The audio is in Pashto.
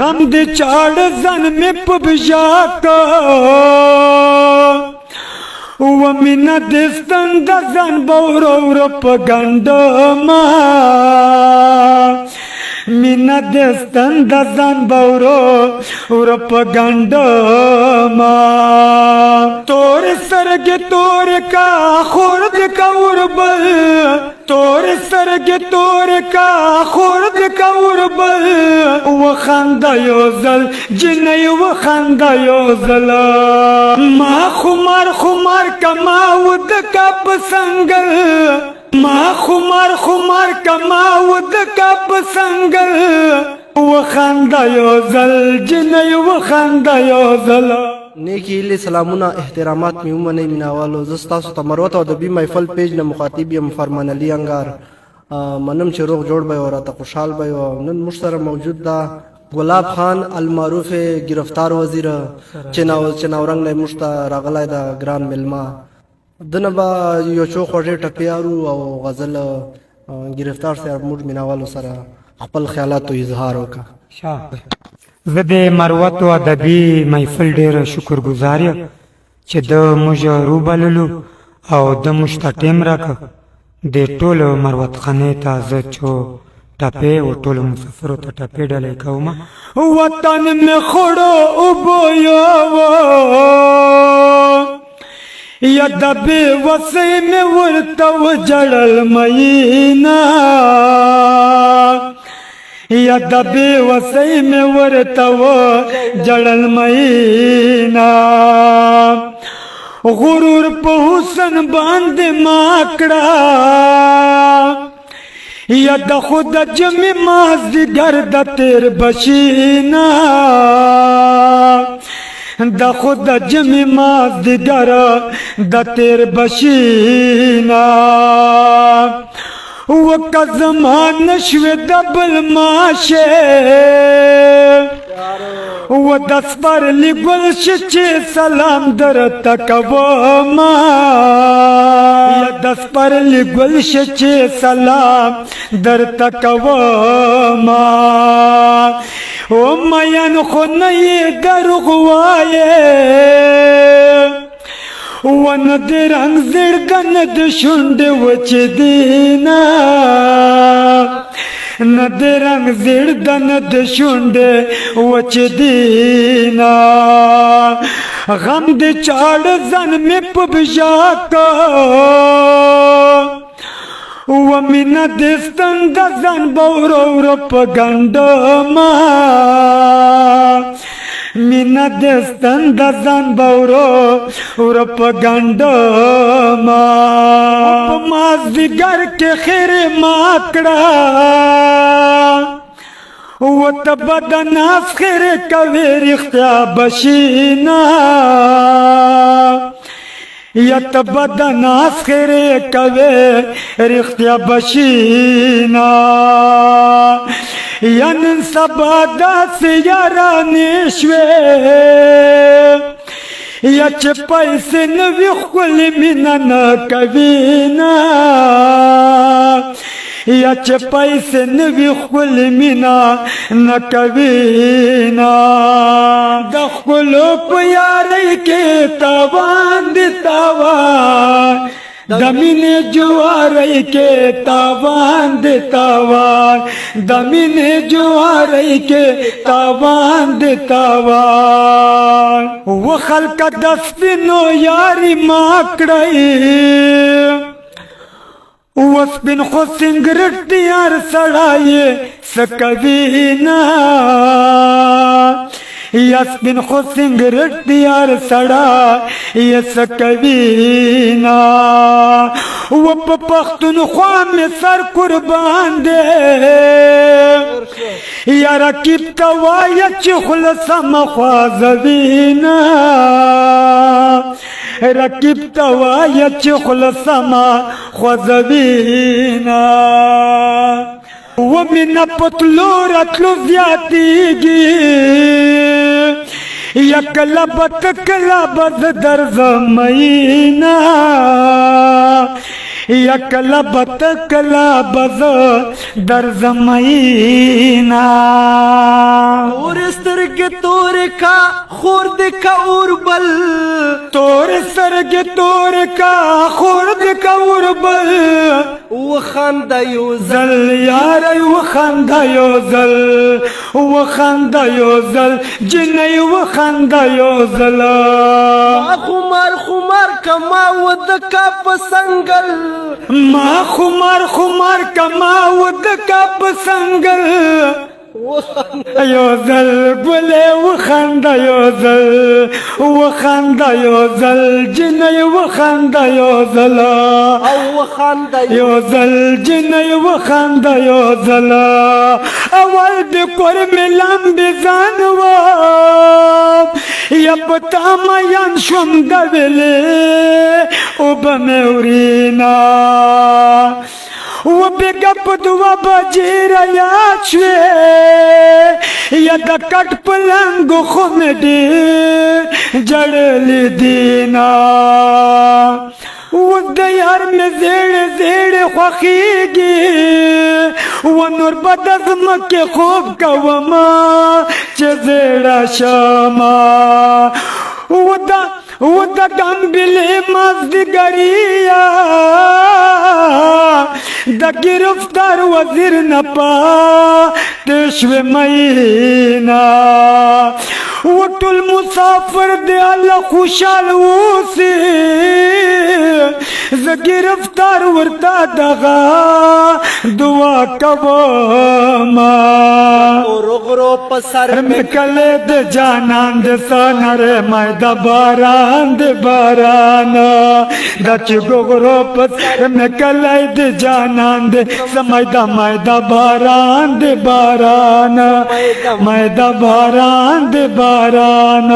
غم دے چاڑ زن میں پبجاکا ومن دستن دزن بورور پگندما من دستن دزن بورور پگندما تور سرگ تور کا خورد کا اربل تور سرگ تور کا خورد کا اربل وخندا یوزل جنی وخندا یوزل ما خمار خمار کما ود کا پسنگل ما خمار خمار کما ود کا پسنگل وخندا یوزل جنی وخندا یوزل نیکی لی سلامونه احترامات می ومنئ میناوالو زه ستاسو ته مروت او د بی محفل پیج نه مخاطب یم فرمان علي انګار منم چې روغ جوړ به او راته خوشحال به او نن موږ سره موجود ده ګلاب خان المعروف گرفتار وزیر چناورنګ نه موږ ته راغلی ده ګران میلمه دنه به یو څو خوږې ټپیارو او غزل گرفتار صاحب موږ میناوالو سره خپل خیالاتو اظهار وکړه زه د مروت او ادبي محفل ډېر شکر ګزار یم چې د موږ روبللو او د موږ ته ټیم راکړ د ټولو مروت خانې ته زه چو ټپې او ټولو مسافرو ته ټپې ډالۍ کوم وطن مې خوړو اوبو یوه یا د بې وسۍ مې ورته وجړل مینه یا د بې وسۍ مې ورته وجړل مینه غرور په حسن باندې ما کړه یا د خود جمع مازدیګر د تیر بشینا د خود جمع مازدیګر د تیر بشینا وکه زمان نشوې د بل ماشه و د سپرلي ګل شي چې سلام درته کومه یا د سپرلي ګل شي چې سلام درته کومه او مین خو نه یې دروغ وایې ون د رنگ زړګ نه د شونډې وچې دینا نه د رنگ زړګ نه د شونډې وچې دینا غم د چاړ ځان مې په بژاکا ومن دستن دزن بورور پگندما من دستن دزن بورور پگندما مازدیګر کې خیر ما کړه و ته بدناس خیر کوي رښتیا بشینا یا ته بدناس خیر کوي رښتیا بشینا یا نن سبا داسې یارانې شوې یا چې پیسې نه وي ښکلې مینه نه کوي نه یا چې پیسې نه وي ښکلې مینه نه کوي نه د ښکلو په یارۍ کې تاوان دې تاوان د مینې جوارۍ کې تاوان دې تاوان د مینې جوارۍ کې تاوان دې تاوان و خلکه د سپینو یاري ما کړئ وسپین خو سنګرټ یار سړی سکوي نه یا سپین خو سنګرټ یار سړی سکوي نه و په پښتونخوا مې سر قربان دی یا رقیب ته وایه چې خوله سمه خوازوي نه رقیب ته وایه چې خوله سمه خوځوي نه و مینه په تلو راتلو زیاتېږي یا کله به ته کله به زه درځم مینه یا کلا بت کلا بز در زمینا تور سترګې تور کا خور د کا اور بل تور سرگ تور کا خورد کا وربل وخند یو زل یار وخند یو زل وخند یو زل جنی وخند یو زل خمار خمار کما ود کا پسنگل ما خمار خمار کما ود کا پسنگل یو زل گلے وخند یو زل وخند یو زل جنی وخند یو زل او وخند یو زل جنی وخند یو زل اول بکر ملام بزانوام یا پتا میان شم دولی او بمیورینا و بیگا پدوا بجی را یاد شوی یا دا کٹ پلنگو خون دیر جڑلی دینا و دا یار میں زیڑ زیڑ خوخیگی و نور بدزم کے خوب کوما چه زیڑا شما و دا دنبیلی مزدگریا دا گرفتار وزیر نپا تشو مینا و طول مسافر دی اللہ خوشحال ووسی ز گرفتار ورتا دغا دعا کوما غرو پسر مکلے د جانان د سنر مای د باران د باران د چګورو پس مکلے د جانان د سمای د مای د باران د باران مای د باران د باران